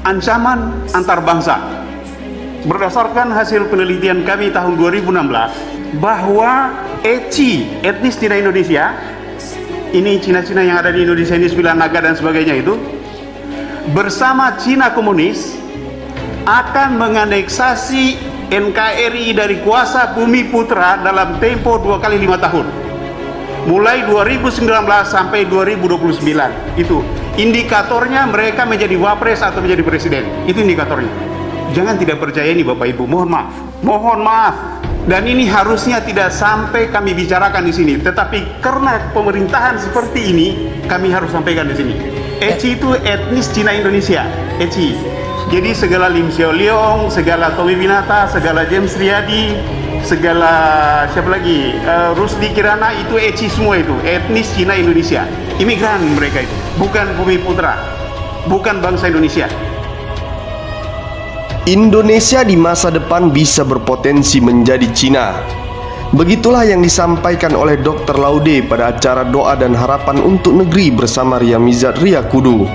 ancaman antar bangsa. Berdasarkan hasil penelitian kami tahun 2016 bahwa etnis Cina Indonesia, ini Cina-Cina yang ada di Indonesia ini 9 naga dan sebagainya itu, bersama Cina komunis akan menganeksasi NKRI dari kuasa Bumi Putra dalam tempo 2 kali 5 tahun. Mulai 2019 sampai 2029. Itu indikatornya mereka menjadi wapres atau menjadi presiden. Itu indikatornya. Jangan tidak percaya ini Bapak Ibu, mohon maaf. Mohon maaf. Dan ini harusnya tidak sampai kami bicarakan di sini, tetapi karena pemerintahan seperti ini, kami harus sampaikan di sini. Eci itu etnis Cina Indonesia. Eci. Jadi segala Lim Xiao Leong, segala Tommy Winata, segala James Riyadi, segala siapa lagi, Rusdi Kirana, itu Eci semua, itu etnis Cina Indonesia. Imigran mereka itu, bukan Bumi Putra, bukan bangsa Indonesia. Indonesia di masa depan bisa berpotensi menjadi Cina. Begitulah yang disampaikan oleh Dr. Laude pada acara doa dan harapan untuk negeri bersama Ria Mizat Riyakudu.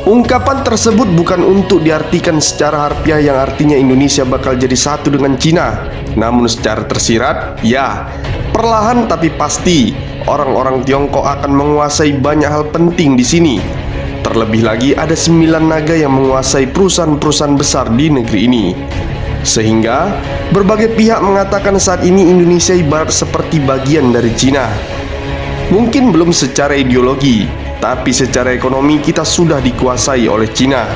Ungkapan tersebut bukan untuk diartikan secara harfiah yang artinya Indonesia bakal jadi satu dengan Cina. Namun secara tersirat, ya, perlahan tapi pasti orang-orang Tiongkok akan menguasai banyak hal penting di sini. Terlebih lagi ada 9 naga yang menguasai perusahaan-perusahaan besar di negeri ini. Sehingga berbagai pihak mengatakan saat ini Indonesia ibarat seperti bagian dari Cina. Mungkin belum secara ideologi, tapi secara ekonomi kita sudah dikuasai oleh Cina.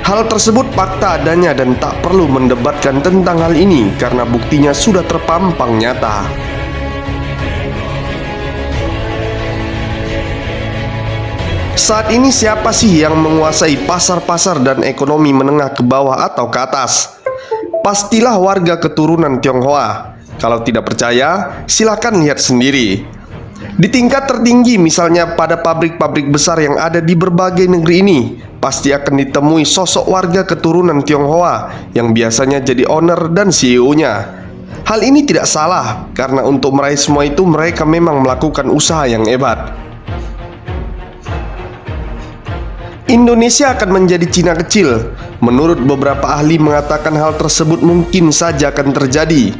Hal tersebut fakta adanya dan tak perlu mendebatkan tentang hal ini karena buktinya sudah terpampang nyata. Saat ini siapa sih yang menguasai pasar-pasar dan ekonomi menengah ke bawah atau ke atas? Pastilah warga keturunan Tionghoa. Kalau tidak percaya, silakan lihat sendiri. Di tingkat tertinggi misalnya pada pabrik-pabrik besar yang ada di berbagai negeri ini, pasti akan ditemui sosok warga keturunan Tionghoa yang biasanya jadi owner dan CEO-nya. Hal ini tidak salah, karena untuk meraih semua itu mereka memang melakukan usaha yang hebat. Indonesia akan menjadi Cina kecil. Menurut beberapa ahli mengatakan hal tersebut mungkin saja akan terjadi.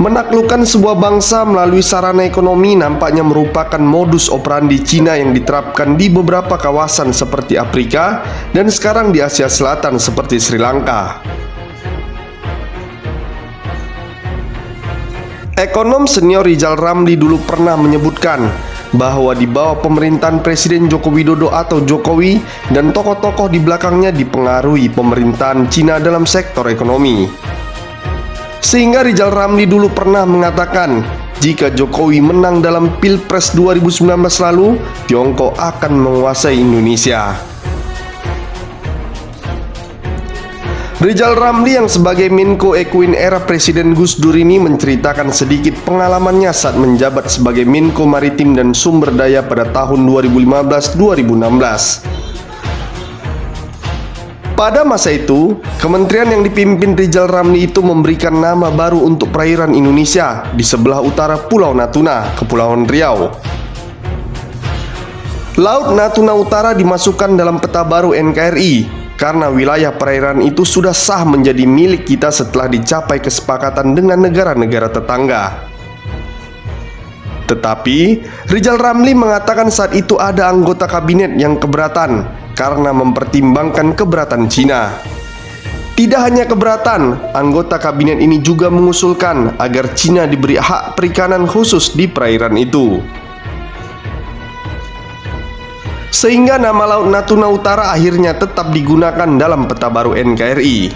Menaklukkan sebuah bangsa melalui sarana ekonomi nampaknya merupakan modus operandi Cina yang diterapkan di beberapa kawasan seperti Afrika dan sekarang di Asia Selatan seperti Sri Lanka. Ekonom senior Rizal Ramli dulu pernah menyebutkan bahwa di bawah pemerintahan Presiden Joko Widodo atau Jokowi dan tokoh-tokoh di belakangnya dipengaruhi pemerintahan Cina dalam sektor ekonomi. Sehingga Rizal Ramli dulu pernah mengatakan, jika Jokowi menang dalam Pilpres 2019 lalu, Tiongkok akan menguasai Indonesia. Rizal Ramli yang sebagai Menko Ekuin era Presiden Gus Dur ini menceritakan sedikit pengalamannya saat menjabat sebagai Menko Maritim dan Sumber Daya pada tahun 2015-2016. Pada masa itu, kementerian yang dipimpin Rizal Ramli itu memberikan nama baru untuk perairan Indonesia di sebelah utara Pulau Natuna, Kepulauan Riau. Laut Natuna Utara dimasukkan dalam peta baru NKRI karena wilayah perairan itu sudah sah menjadi milik kita setelah dicapai kesepakatan dengan negara-negara tetangga. Tetapi Rizal Ramli mengatakan saat itu ada anggota kabinet yang keberatan karena mempertimbangkan keberatan Cina. Tidak hanya keberatan, anggota kabinet ini juga mengusulkan agar Cina diberi hak perikanan khusus di perairan itu. Sehingga nama Laut Natuna Utara akhirnya tetap digunakan dalam peta baru NKRI.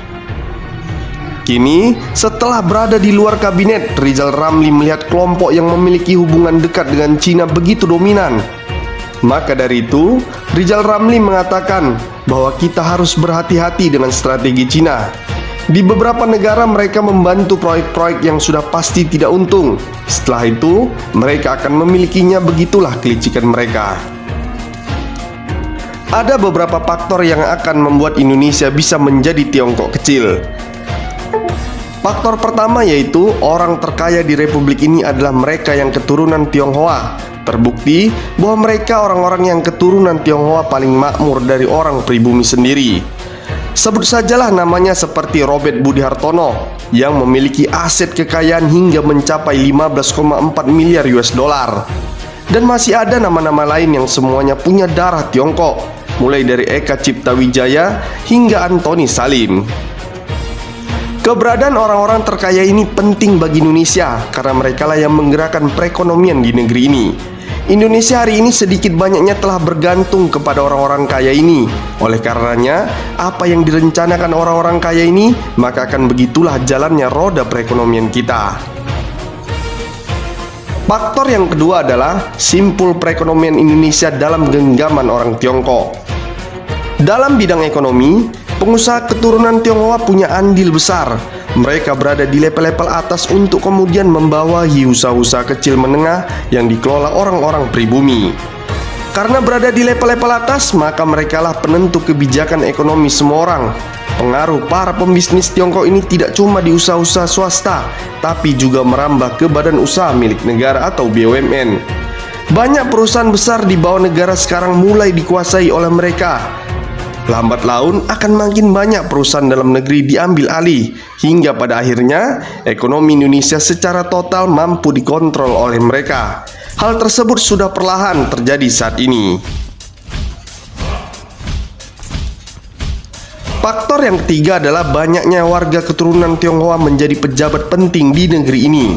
Kini, setelah berada di luar kabinet, Rizal Ramli melihat kelompok yang memiliki hubungan dekat dengan Cina begitu dominan. Maka dari itu, Rizal Ramli mengatakan bahwa kita harus berhati-hati dengan strategi Cina. Di beberapa negara mereka membantu proyek-proyek yang sudah pasti tidak untung. Setelah itu, mereka akan memilikinya, begitulah kelicikan mereka. Ada beberapa faktor yang akan membuat Indonesia bisa menjadi Tiongkok kecil. Faktor pertama yaitu orang terkaya di republik ini adalah mereka yang keturunan Tionghoa. Terbukti bahwa mereka orang-orang yang keturunan Tionghoa paling makmur dari orang pribumi sendiri. Sebut sajalah namanya seperti Robert Budi Hartono yang memiliki aset kekayaan hingga mencapai 15,4 miliar US dollar. Dan masih ada nama-nama lain yang semuanya punya darah Tiongkok, mulai dari Eka Cipta Wijaya hingga Antoni Salim. Keberadaan orang-orang terkaya ini penting bagi Indonesia karena merekalah yang menggerakkan perekonomian di negeri ini. Indonesia hari ini sedikit banyaknya telah bergantung kepada orang-orang kaya ini. Oleh karenanya, apa yang direncanakan orang-orang kaya ini, maka akan begitulah jalannya roda perekonomian kita. Faktor yang kedua adalah simpul perekonomian Indonesia dalam genggaman orang Tiongkok. Dalam bidang ekonomi, pengusaha keturunan Tionghoa punya andil besar. Mereka berada di level-level atas untuk kemudian membawahi usaha-usaha kecil menengah yang dikelola orang-orang pribumi. Karena berada di level-level atas, maka merekalah penentu kebijakan ekonomi semua orang. Pengaruh para pembisnis Tiongkok ini tidak cuma di usaha-usaha swasta, tapi juga merambah ke badan usaha milik negara atau BUMN. Banyak perusahaan besar di bawah negara sekarang mulai dikuasai oleh mereka. Lambat laun akan makin banyak perusahaan dalam negeri diambil alih, hingga pada akhirnya ekonomi Indonesia secara total mampu dikontrol oleh mereka. Hal tersebut sudah perlahan terjadi saat ini. Faktor yang ketiga adalah banyaknya warga keturunan Tionghoa menjadi pejabat penting di negeri ini.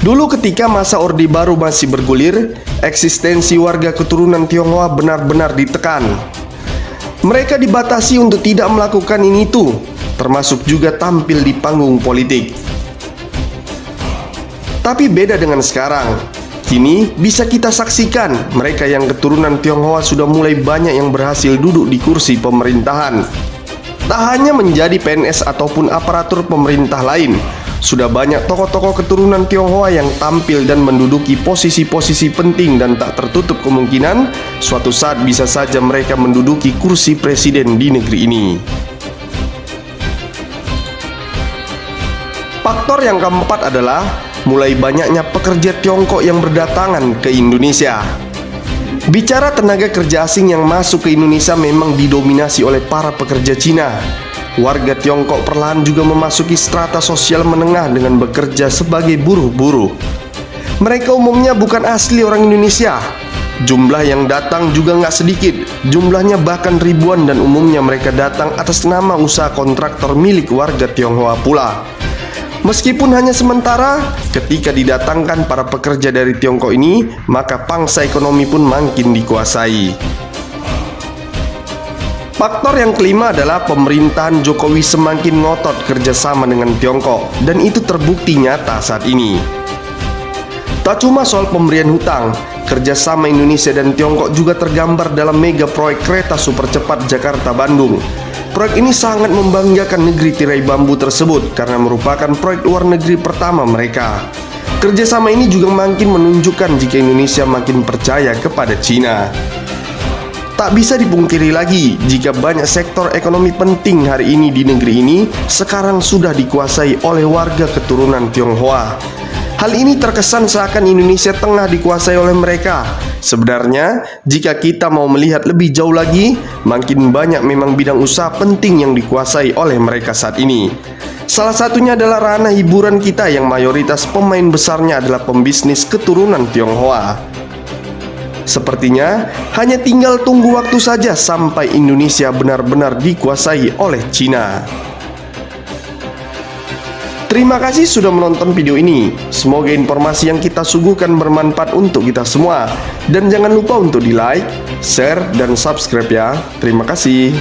Dulu ketika masa Orde Baru masih bergulir, eksistensi warga keturunan Tionghoa benar-benar ditekan. Mereka dibatasi untuk tidak melakukan ini itu, termasuk juga tampil di panggung politik. Tapi beda dengan sekarang. Kini bisa kita saksikan mereka yang keturunan Tionghoa sudah mulai banyak yang berhasil duduk di kursi pemerintahan. Tak hanya menjadi PNS ataupun aparatur pemerintah lain, sudah banyak tokoh-tokoh keturunan Tionghoa yang tampil dan menduduki posisi-posisi penting, dan tak tertutup kemungkinan suatu saat bisa saja mereka menduduki kursi presiden di negeri ini. Faktor yang keempat adalah mulai banyaknya pekerja Tiongkok yang berdatangan ke Indonesia. Bicara tenaga kerja asing yang masuk ke Indonesia memang didominasi oleh para pekerja Cina. Warga Tiongkok perlahan juga memasuki strata sosial menengah dengan bekerja sebagai buruh-buruh. Mereka umumnya bukan asli orang Indonesia. Jumlah yang datang juga nggak sedikit, jumlahnya bahkan ribuan, dan umumnya mereka datang atas nama usaha kontraktor milik warga Tionghoa pula. Meskipun hanya sementara, ketika didatangkan para pekerja dari Tiongkok ini, maka pangsa ekonomi pun makin dikuasai. Faktor yang kelima adalah pemerintahan Jokowi semakin ngotot kerjasama dengan Tiongkok, dan itu terbukti nyata saat ini. Tak cuma soal pemberian hutang, kerjasama Indonesia dan Tiongkok juga tergambar dalam mega proyek kereta super cepat Jakarta-Bandung. Proyek ini sangat membanggakan negeri tirai bambu tersebut karena merupakan proyek luar negeri pertama mereka. Kerjasama ini juga makin menunjukkan jika Indonesia makin percaya kepada Cina. Tak bisa dipungkiri lagi jika banyak sektor ekonomi penting hari ini di negeri ini sekarang sudah dikuasai oleh warga keturunan Tionghoa. Hal ini terkesan seakan Indonesia tengah dikuasai oleh mereka. Sebenarnya, jika kita mau melihat lebih jauh lagi, makin banyak memang bidang usaha penting yang dikuasai oleh mereka saat ini. Salah satunya adalah ranah hiburan kita yang mayoritas pemain besarnya adalah pembisnis keturunan Tionghoa. Sepertinya hanya tinggal tunggu waktu saja sampai Indonesia benar-benar dikuasai oleh Cina. Terima kasih sudah menonton video ini. Semoga informasi yang kita suguhkan bermanfaat untuk kita semua. Dan jangan lupa untuk di like, share, dan subscribe ya. Terima kasih.